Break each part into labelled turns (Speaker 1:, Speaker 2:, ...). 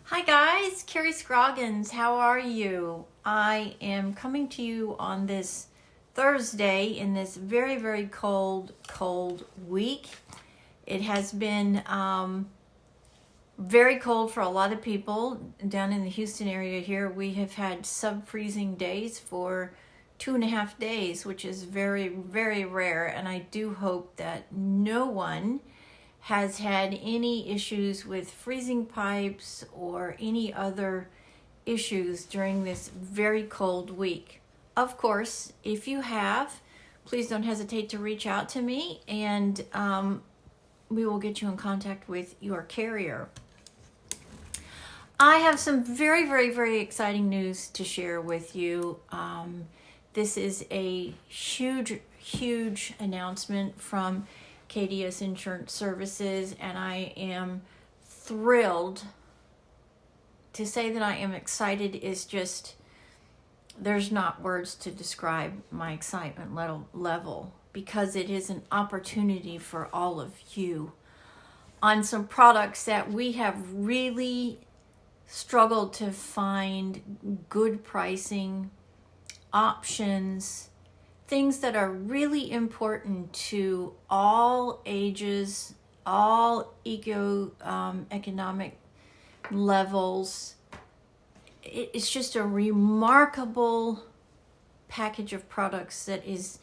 Speaker 1: Hi guys, Carrie Scroggins. How are you? I am coming to you on this Thursday in this very, very cold week. It has been very cold for a lot of people down in the Houston area here. We have had sub-freezing days for 2.5 days, which is very, very rare. And I do hope that no one has had any issues with freezing pipes or any other issues during this very cold week. Of course, if you have, please don't hesitate to reach out to me and we will get you in contact with your carrier. I have some very, very, very exciting news to share with you. This is a huge announcement from KDS Insurance Services, and I am thrilled. To say that I am excited is just, there's not words to describe my excitement level, because it is an opportunity for all of you on some products that we have really struggled to find good pricing, options, things that are really important to all ages, all economic levels. It's just a remarkable package of products that is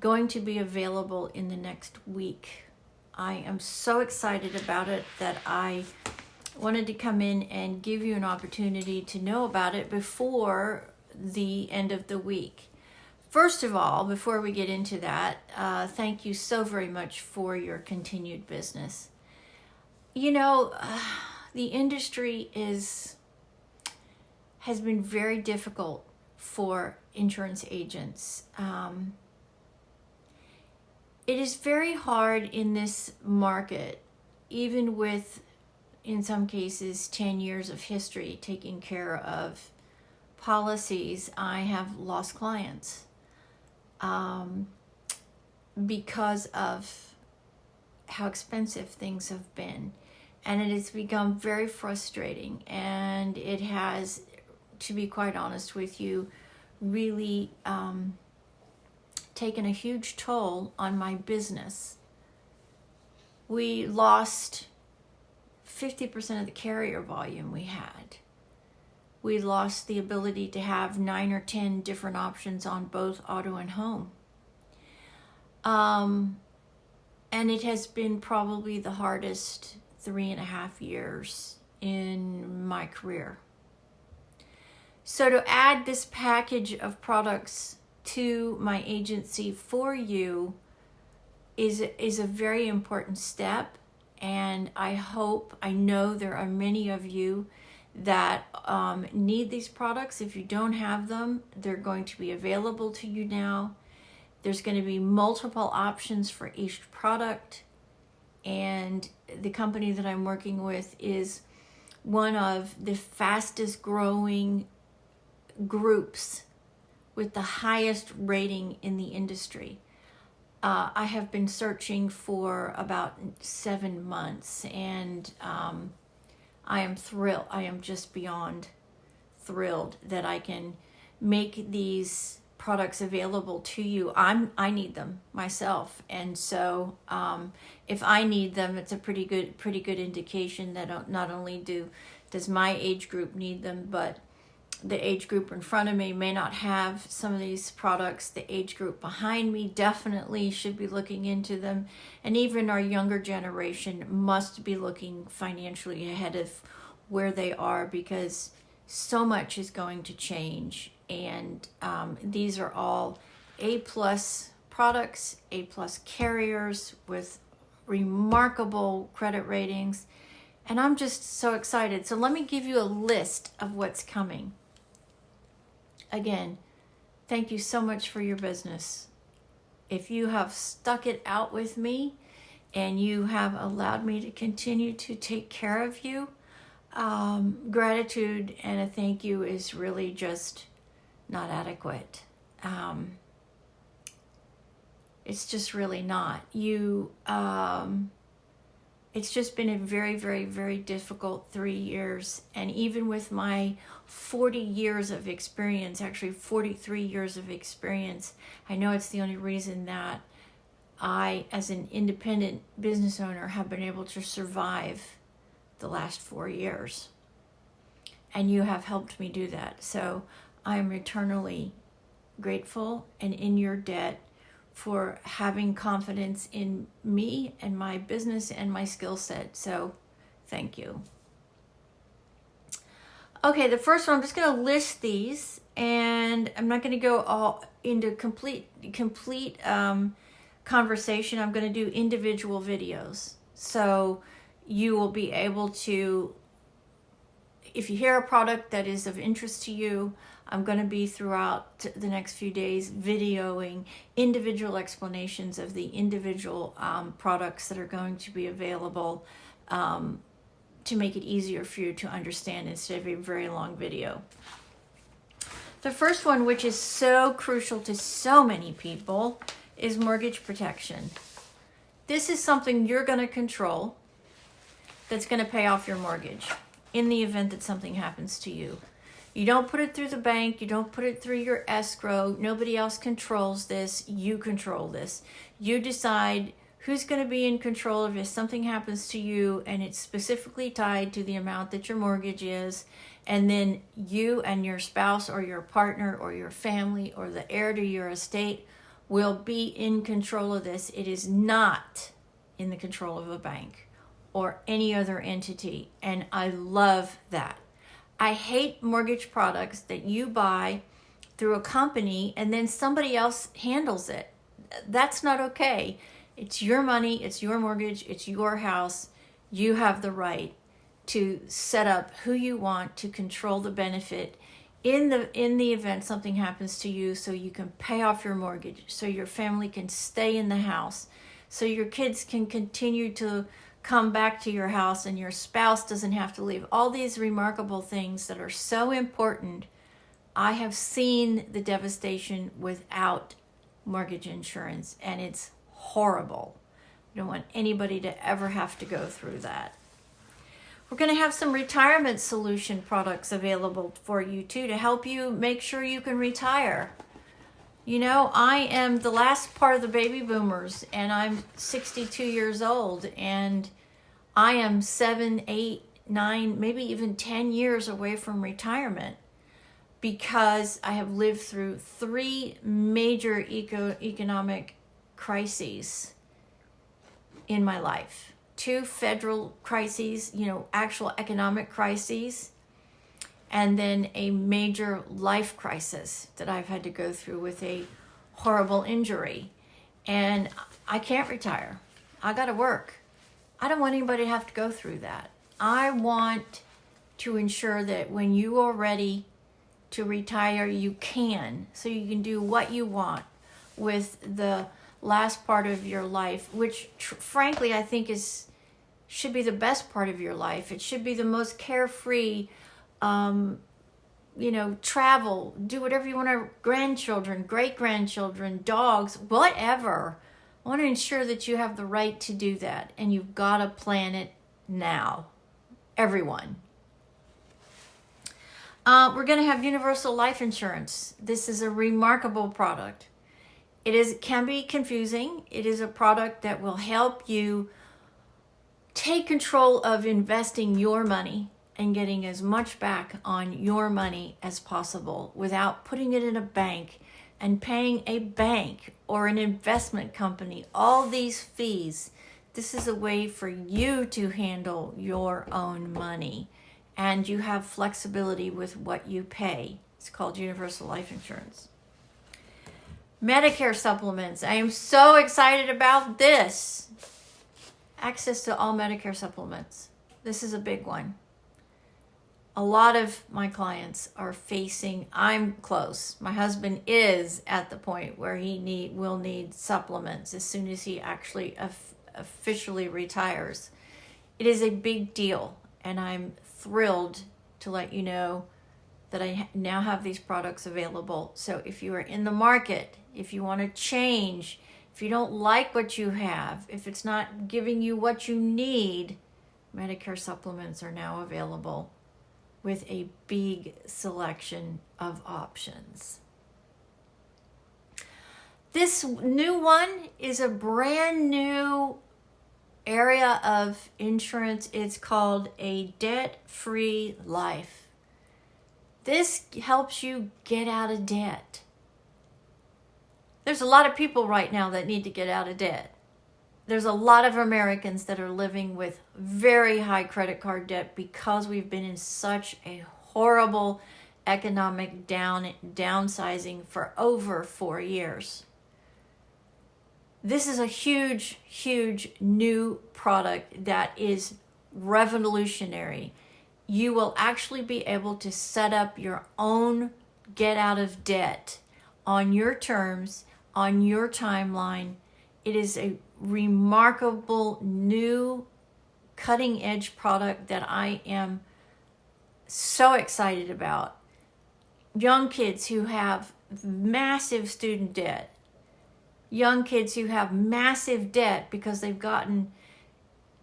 Speaker 1: going to be available in the next week. I am so excited about it that I wanted to come in and give you an opportunity to know about it before the end of the week. First of all, before we get into that, thank you so very much for your continued business. You know, the industry has been very difficult for insurance agents. It is very hard in this market, even with, in some cases, 10 years of history taking care of policies. I have lost clients because of how expensive things have been, and it has become very frustrating, and it has, to be quite honest with you, really taken a huge toll on my business. We lost 50% of the carrier volume we had. We lost the ability to have 9 or 10 different options on both auto and home. And it has been probably the hardest 3.5 years in my career. So to add this package of products to my agency for you is a very important step. And I know there are many of you that need these products. If you don't have them, they're going to be available to you now. There's going to be multiple options for each product, and the company that I'm working with is one of the fastest growing groups with the highest rating in the industry. I have been searching for about 7 months, and I am thrilled. I am just beyond thrilled that I can make these products available to you. I need them myself, and so if I need them, it's a pretty good indication that not only does my age group need them, but the age group in front of me may not have some of these products. The age group behind me definitely should be looking into them. And even our younger generation must be looking financially ahead of where they are, because so much is going to change. And these are all A+ products, A+ carriers with remarkable credit ratings. And I'm just so excited. So let me give you a list of what's coming. Again, thank you so much for your business. If you have stuck it out with me and you have allowed me to continue to take care of you, gratitude and a thank you is really just not adequate. It's just really not. You It's just been a very, very, very difficult 3 years. And even with my 40 years of experience, actually 43 years of experience, I know it's the only reason that I, as an independent business owner, have been able to survive the last 4 years. And you have helped me do that. So I'm eternally grateful and in your debt for having confidence in me and my business and my skill set. So thank you. Okay, the first one, I'm just going to list these, and I'm not going to go all into complete conversation. I'm going to do individual videos. So you will be able to, if you hear a product that is of interest to you, I'm going to be throughout the next few days videoing individual explanations of the individual products that are going to be available to make it easier for you to understand instead of a very long video. The first one, which is so crucial to so many people, is mortgage protection. This is something you're going to control that's going to pay off your mortgage in the event that something happens to you. You don't put it through the bank. You don't put it through your escrow. Nobody else controls this. You control this. You decide who's going to be in control of if something happens to you, and it's specifically tied to the amount that your mortgage is. And then you and your spouse or your partner or your family or the heir to your estate will be in control of this. It is not in the control of a bank or any other entity. And I love that. I hate mortgage products that you buy through a company and then somebody else handles it. That's not okay. It's your money, it's your mortgage, it's your house. You have the right to set up who you want to control the benefit in the event something happens to you, so you can pay off your mortgage, so your family can stay in the house, so your kids can continue to come back to your house and your spouse doesn't have to leave. All these remarkable things that are so important. I have seen the devastation without mortgage insurance, and it's horrible. I don't want anybody to ever have to go through that. We're going to have some retirement solution products available for you too, to help you make sure you can retire. You know, I am the last part of the baby boomers, and I'm 62 years old, and I am 7, 8, 9, maybe even 10 years away from retirement, because I have lived through 3 major economic crises in my life. 2 federal crises, actual economic crises, and then a major life crisis that I've had to go through with a horrible injury. And I can't retire. I got to work. I don't want anybody to have to go through that. I want to ensure that when you are ready to retire, you can, so you can do what you want with the last part of your life, which frankly I think should be the best part of your life. It should be the most carefree, travel, do whatever you want to, grandchildren, great-grandchildren, dogs, whatever. I want to ensure that you have the right to do that, and you've got to plan it now. Everyone. We're going to have universal life insurance. This is a remarkable product. It can be confusing. It is a product that will help you take control of investing your money and getting as much back on your money as possible without putting it in a bank and paying a bank or an investment company all these fees. This is a way for you to handle your own money, and you have flexibility with what you pay. It's called universal life insurance. Medicare supplements. I am so excited about this. Access to all Medicare supplements. This is a big one. A lot of my clients are facing, I'm close. My husband is at the point where he will need supplements as soon as he actually officially retires. It is a big deal, and I'm thrilled to let you know that I now have these products available. So if you are in the market, if you want to change, If you don't like what you have, if it's not giving you what you need, Medicare supplements are now available with a big selection of options. This new one is a brand new area of insurance. It's called a debt-free life. This helps you get out of debt. There's a lot of people right now that need to get out of debt. There's a lot of Americans that are living with very high credit card debt because we've been in such a horrible economic downsizing for over 4 years. This is a huge, huge new product that is revolutionary. You will actually be able to set up your own get out of debt on your terms, on your timeline. It is a remarkable new cutting edge product that I am so excited about. Young kids who have massive student debt, young kids who have massive debt because they've gotten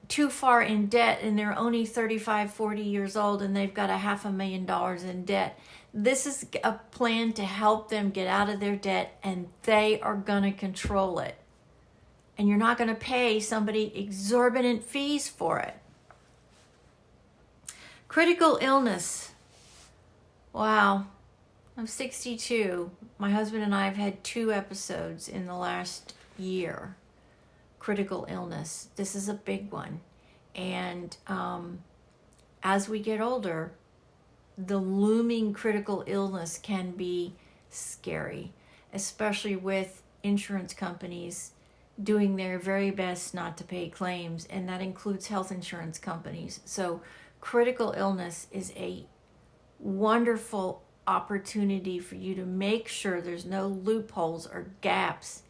Speaker 1: too far in debt and they're only 35, 40 years old and they've got $500,000 in debt. This is a plan to help them get out of their debt, and they are going to control it. And you're not going to pay somebody exorbitant fees for it. Critical illness. Wow. I'm 62. My husband and I have had 2 episodes in the last year. Critical illness. This is a big one. And as we get older, the looming critical illness can be scary, especially with insurance companies doing their very best not to pay claims, and that includes health insurance companies. So critical illness is a wonderful opportunity for you to make sure there's no loopholes or gaps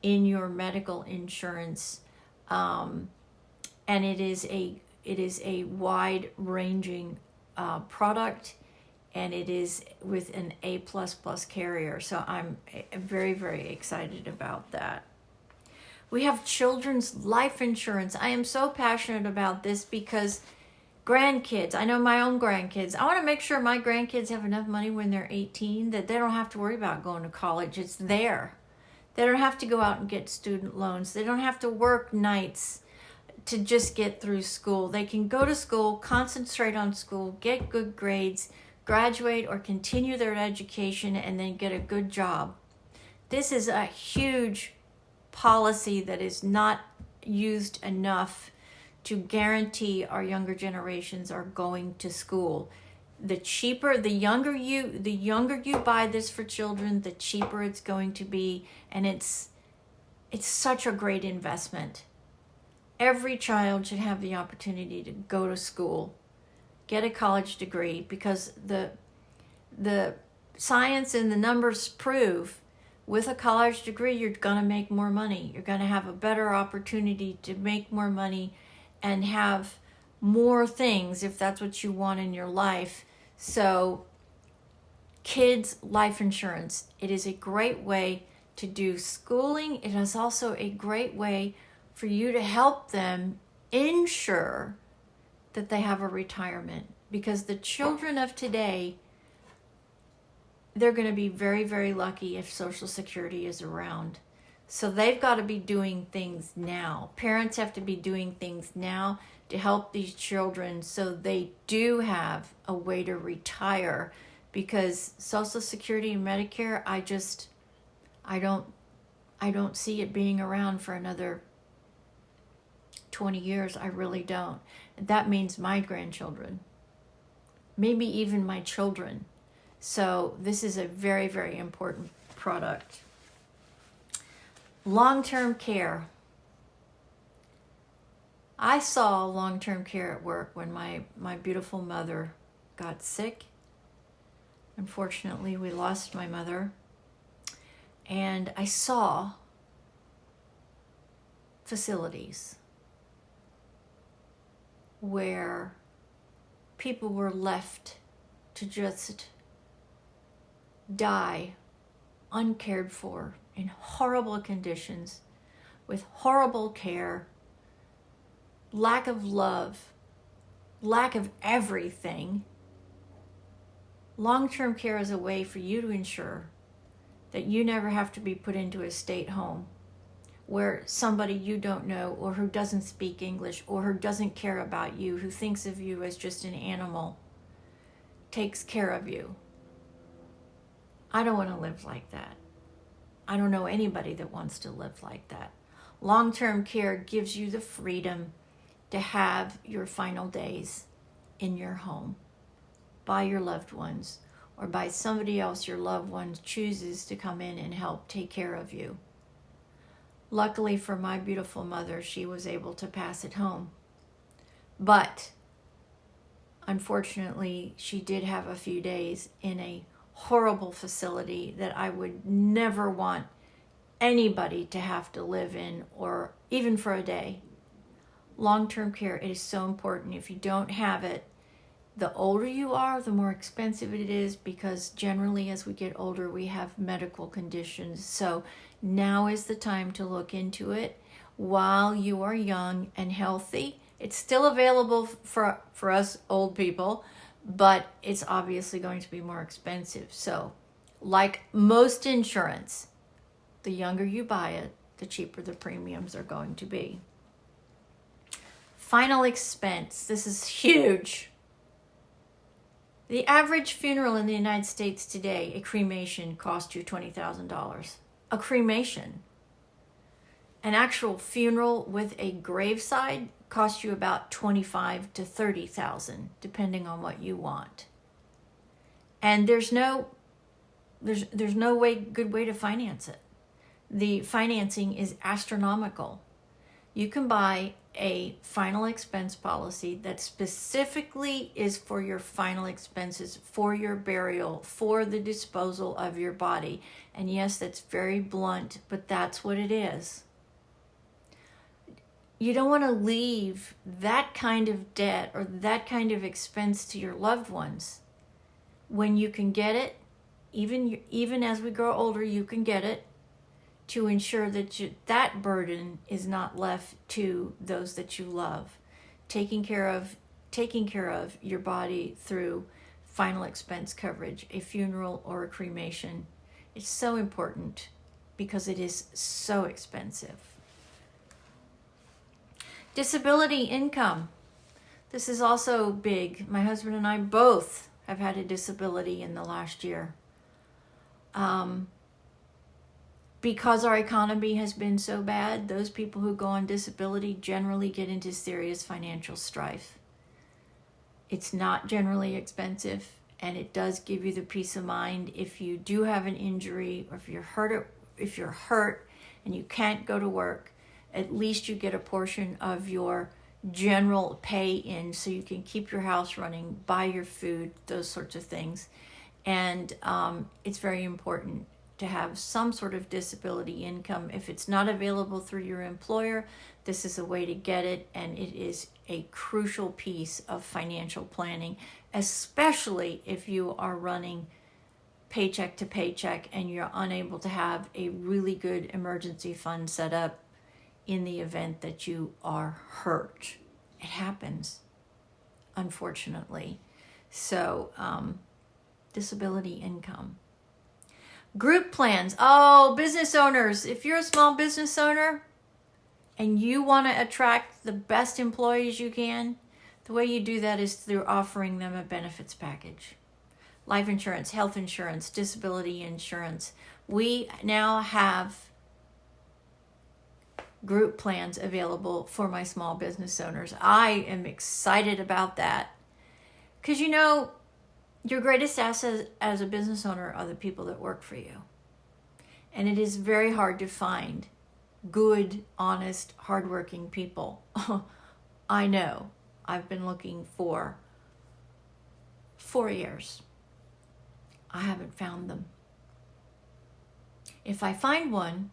Speaker 1: in your medical insurance, and it is a wide-ranging product, and it is with an A++ carrier. So I'm very, very excited about that. We have children's life insurance. I am so passionate about this because grandkids, I know my own grandkids. I want to make sure my grandkids have enough money when they're 18 that they don't have to worry about going to college. It's there. They don't have to go out and get student loans. They don't have to work nights to just get through school. They can go to school, concentrate on school, get good grades, graduate or continue their education, and then get a good job. This is a huge policy that is not used enough to guarantee our younger generations are going to school. The younger you buy this for children, the cheaper it's going to be, and it's such a great investment. Every child should have the opportunity to go to school, get a college degree, because the science and the numbers prove with a college degree you're going to make more money. You're going to have a better opportunity to make more money and have more things if that's what you want in your life. So kids' life insurance, it is a great way to do schooling. It is also a great way for you to help them ensure that they have a retirement, because the children of today, they're going to be very, very lucky if Social Security is around. So they've got to be doing things now. Parents have to be doing things now to help these children so they do have a way to retire, because Social Security and Medicare, I don't see it being around for another 20 years. I really don't. That means my grandchildren, maybe even my children. So this is a very, very important product. Long-term care. I saw long-term care at work when my beautiful mother got sick. Unfortunately, we lost my mother. And I saw facilities where people were left to just die uncared for in horrible conditions with horrible care, lack of love, lack of everything. Long-term care is a way for you to ensure that you never have to be put into a state home where somebody you don't know, or who doesn't speak English, or who doesn't care about you, who thinks of you as just an animal, takes care of you. I don't want to live like that. I don't know anybody that wants to live like that. Long-term care gives you the freedom to have your final days in your home by your loved ones, or by somebody else your loved ones chooses to come in and help take care of you. Luckily for my beautiful mother, she was able to pass it home. But unfortunately, she did have a few days in a horrible facility that I would never want anybody to have to live in, or even for a day. Long-term care, it is so important. If you don't have it, the older you are, the more expensive it is, because generally as we get older, we have medical conditions. So now is the time to look into it while you are young and healthy. It's still available for us old people, but it's obviously going to be more expensive. So like most insurance, the younger you buy it, the cheaper the premiums are going to be. Final expense. This is huge. The average funeral in the United States today, a cremation, costs you $20,000. A cremation. An actual funeral with a graveside costs you about $25,000 to $30,000, depending on what you want. And there's no good way to finance it. The financing is astronomical. You can buy a final expense policy that specifically is for your final expenses, for your burial, for the disposal of your body. And yes, that's very blunt, but that's what it is. You don't want to leave that kind of debt or that kind of expense to your loved ones when you can get it. Even as we grow older, you can get it, to ensure that that burden is not left to those that you love. Taking care of your body through final expense coverage, a funeral or a cremation, is so important because it is so expensive. Disability income. This is also big. My husband and I both have had a disability in the last year. Because our economy has been so bad, those people who go on disability generally get into serious financial strife. It's not generally expensive, and it does give you the peace of mind if you do have an injury, or if you're hurt and you can't go to work, at least you get a portion of your general pay in, so you can keep your house running, buy your food, those sorts of things. And it's very important to have some sort of disability income. If it's not available through your employer, this is a way to get it, and it is a crucial piece of financial planning, especially if you are running paycheck to paycheck and you're unable to have a really good emergency fund set up in the event that you are hurt. It happens, unfortunately. So, disability income. Group plans. Oh, business owners, if you're a small business owner and you want to attract the best employees you can, the way you do that is through offering them a benefits package. Life insurance, health insurance, disability insurance. We now have group plans available for my small business owners. I am excited about that because, you know, your greatest asset as a business owner are the people that work for you. And it is very hard to find good, honest, hardworking people. I know. I've been looking for 4 years. I haven't found them. If I find one,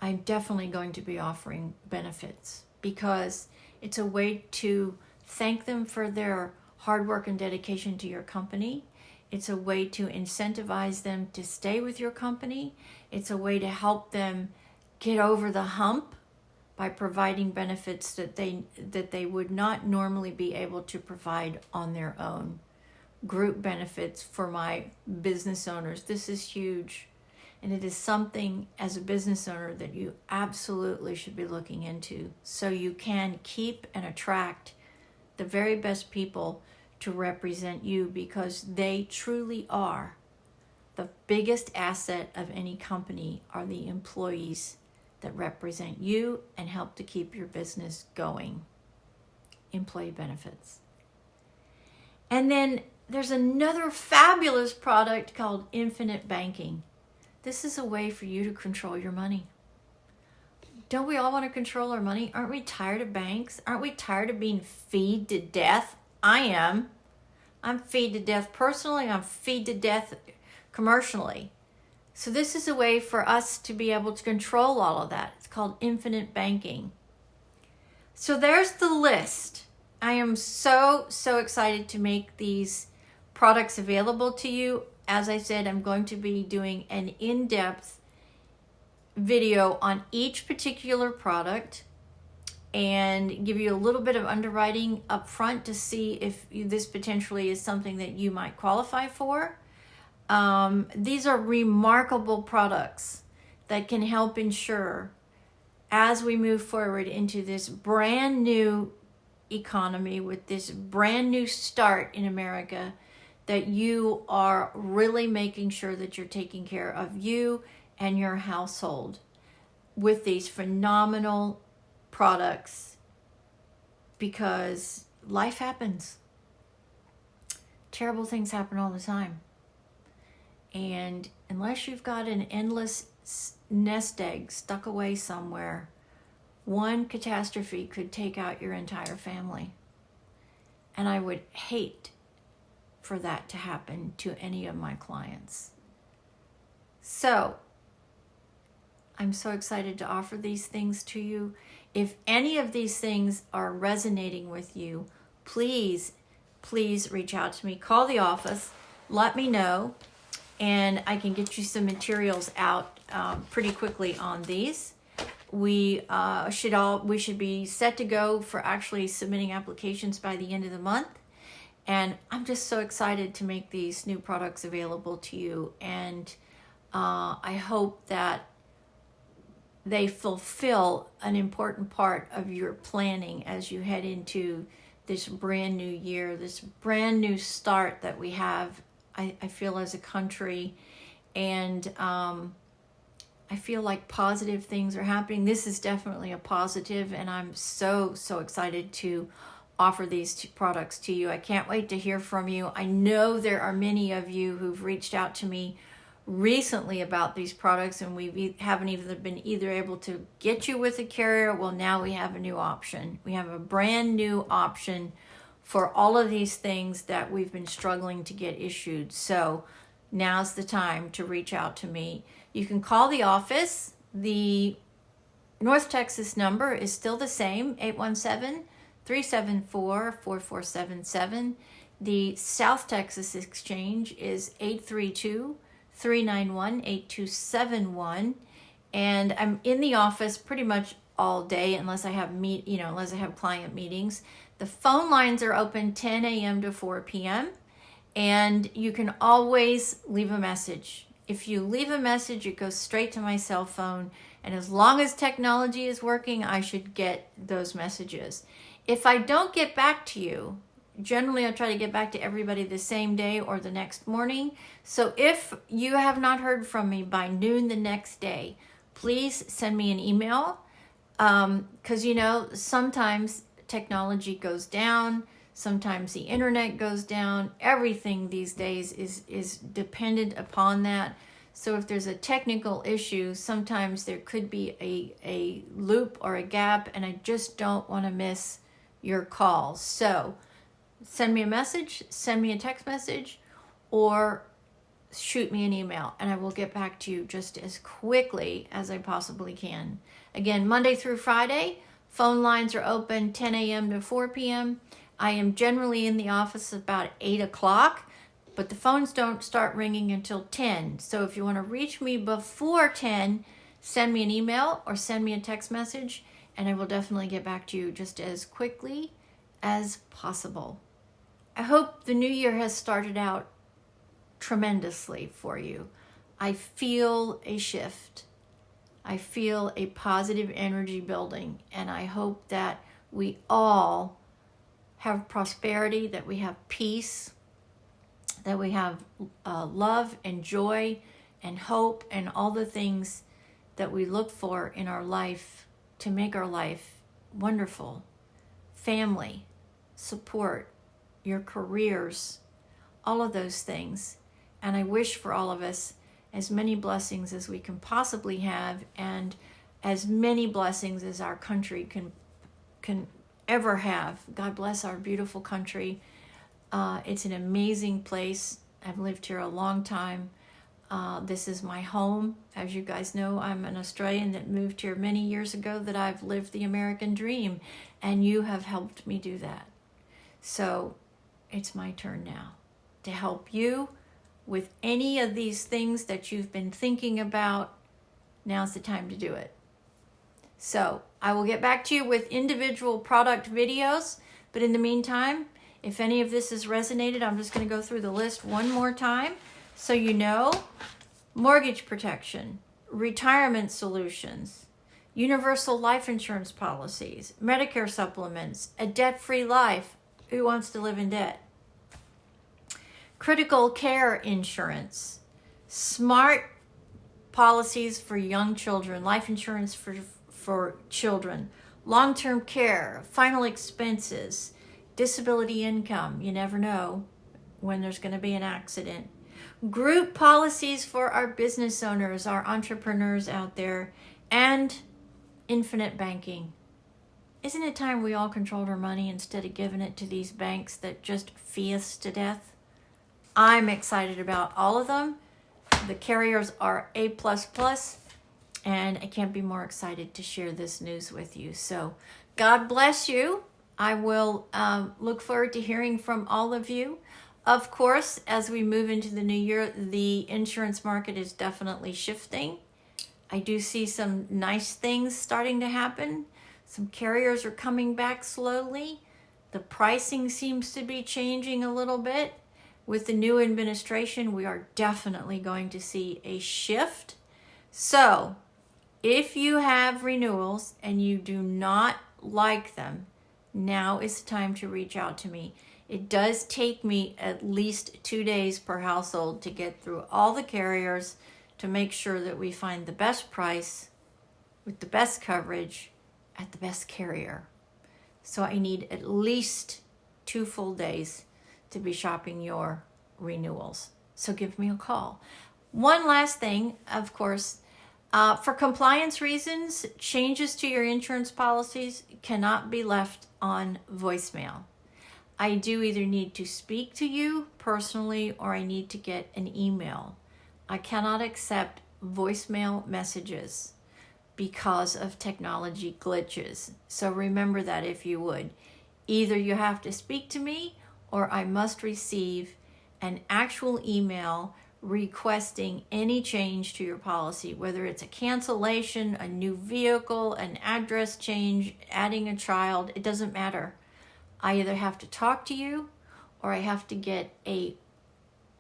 Speaker 1: I'm definitely going to be offering benefits, because it's a way to thank them for their hard work and dedication to your company. It's a way to incentivize them to stay with your company. It's a way to help them get over the hump by providing benefits that they would not normally be able to provide on their own. Group benefits for my business owners. This is huge. And it is something as a business owner that you absolutely should be looking into, so you can keep and attract the very best people to represent you, because they truly are the biggest asset of any company, are the employees that represent you and help to keep your business going. Employee benefits. And then there's another fabulous product called Infinite Banking. This is a way for you to control your money. Don't we all want to control our money? Aren't we tired of banks? Aren't we tired of being feed to death? I am. I'm feed to death personally. I'm feed to death commercially. So this is a way for us to be able to control all of that. It's called Infinite Banking. So there's the list. I am so excited to make these products available to you. As I said, I'm going to be doing an in-depth video on each particular product and give you a little bit of underwriting up front to see if this potentially is something that you might qualify for. These are remarkable products that can help ensure, as we move forward into this brand new economy with this brand new start in America, that you are really making sure that you're taking care of you and your household with these phenomenal products, because life happens. Terrible things happen all the time. And unless you've got an endless nest egg stuck away somewhere, one catastrophe could take out your entire family. And I would hate for that to happen to any of my clients. So I'm so excited to offer these things to you. If any of these things are resonating with you, please reach out to me. Call the office, let me know, and I can get you some materials out pretty quickly on these. We should be set to go for actually submitting applications by the end of the month. And I'm just so excited to make these new products available to you. And I hope that they fulfill an important part of your planning as you head into this brand new year, this brand new start that we have, I feel, as a country. And I feel like positive things are happening. This is definitely a positive, and I'm so excited to offer these products to you. I can't wait to hear from you. I know there are many of you who've reached out to me recently about these products, and we haven't even been either able to get you with a carrier. Well, now we have a new option. We have a brand new option for all of these things that we've been struggling to get issued. So now's the time to reach out to me. You can call the office. The North Texas number is still the same, 817-374-4477. The South Texas exchange is 832-391-8271. And I'm in the office pretty much all day unless I have client meetings. The phone lines are open 10 a.m. to 4 p.m. and you can always leave a message. If you leave a message, it goes straight to my cell phone, and as long as technology is working, I should get those messages. If I don't get back to you, generally I try to get back to everybody the same day or the next morning. So if you have not heard from me by noon the next day, please send me an email, because sometimes technology goes down, sometimes the internet goes down. Everything these days is dependent upon that. So if there's a technical issue, sometimes there could be a loop or a gap, and I just don't want to miss your calls. So send me a message, send me a text message, or shoot me an email, and I will get back to you just as quickly as I possibly can. Again, Monday through Friday, phone lines are open 10 a.m. to 4 p.m. I am generally in the office about 8 o'clock, but the phones don't start ringing until 10. So if you want to reach me before 10, send me an email or send me a text message, and I will definitely get back to you just as quickly as possible. I hope the new year has started out tremendously for you. I feel a shift. I feel a positive energy building, and I hope that we all have prosperity, that we have peace, that we have love and joy and hope and all the things that we look for in our life to make our life wonderful. Family, support, your careers, all of those things. And I wish for all of us as many blessings as we can possibly have, and as many blessings as our country can ever have. God bless our beautiful country. It's an amazing place. I've lived here a long time. This is my home. As you guys know, I'm an Australian that moved here many years ago, that I've lived the American dream, and you have helped me do that. So it's my turn now to help you with any of these things that you've been thinking about. Now's the time to do it. So I will get back to you with individual product videos, but in the meantime, if any of this has resonated, I'm just going to go through the list one more time so you know. Mortgage protection, retirement solutions, universal life insurance policies, Medicare supplements, a debt-free life. Who wants to live in debt? Critical care insurance, smart policies for young children, life insurance for children, long-term care, final expenses, disability income. You never know when there's going to be an accident. Group policies for our business owners, our entrepreneurs out there, and infinite banking. Isn't it time we all controlled our money instead of giving it to these banks that just fee us to death? I'm excited about all of them. The carriers are A++, and I can't be more excited to share this news with you. So God bless you. I will look forward to hearing from all of you. Of course, as we move into the new year, the insurance market is definitely shifting. I do see some nice things starting to happen. Some carriers are coming back slowly. The pricing seems to be changing a little bit. With the new administration, we are definitely going to see a shift. So, if you have renewals and you do not like them, now is the time to reach out to me. It does take me at least 2 days per household to get through all the carriers to make sure that we find the best price with the best coverage at the best carrier. So I need at least 2 full days to be shopping your renewals. So give me a call. One last thing, of course, for compliance reasons, changes to your insurance policies cannot be left on voicemail. I do either need to speak to you personally or I need to get an email. I cannot accept voicemail messages because of technology glitches. So remember that, if you would. Either you have to speak to me or I must receive an actual email requesting any change to your policy, whether it's a cancellation, a new vehicle, an address change, adding a child, it doesn't matter. I either have to talk to you or I have to get a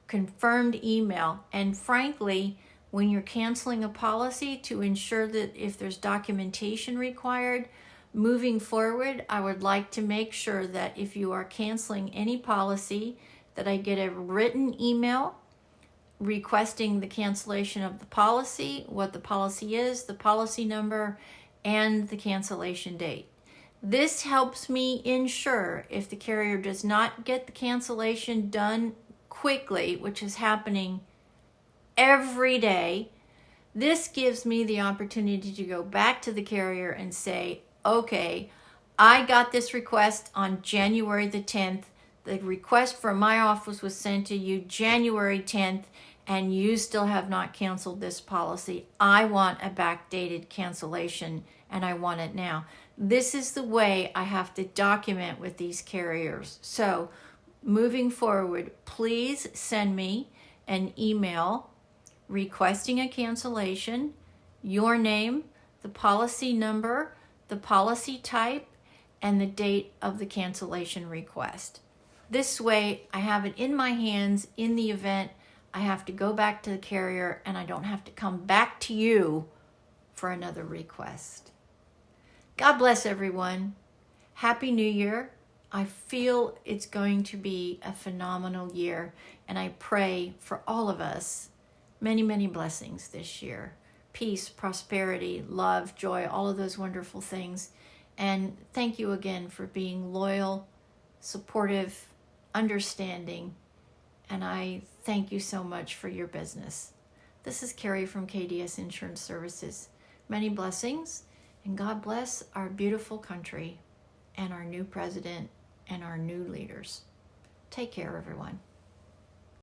Speaker 1: confirmed email. And frankly, when you're canceling a policy, to ensure that if there's documentation required, moving forward, I would like to make sure that if you are canceling any policy, that I get a written email requesting the cancellation of the policy, what the policy is, the policy number, and the cancellation date. This helps me ensure if the carrier does not get the cancellation done quickly, which is happening every day, this gives me the opportunity to go back to the carrier and say, okay, I got this request on January the 10th. The request from my office was sent to you January 10th, and you still have not canceled this policy. I want a backdated cancellation, and I want it now. This is the way I have to document with these carriers. So moving forward, please send me an email requesting a cancellation your name, the policy number, the policy type, and the date of the cancellation request. This way, I have it in my hands in the event I have to go back to the carrier and I don't have to come back to you for another request. God bless everyone. Happy New Year. I feel it's going to be a phenomenal year, and I pray for all of us many, many blessings this year. Peace, prosperity, love, joy, all of those wonderful things. And thank you again for being loyal, supportive, understanding, and I thank you so much for your business. This is Carrie from KDS Insurance Services. Many blessings, and God bless our beautiful country and our new president and our new leaders. Take care, everyone.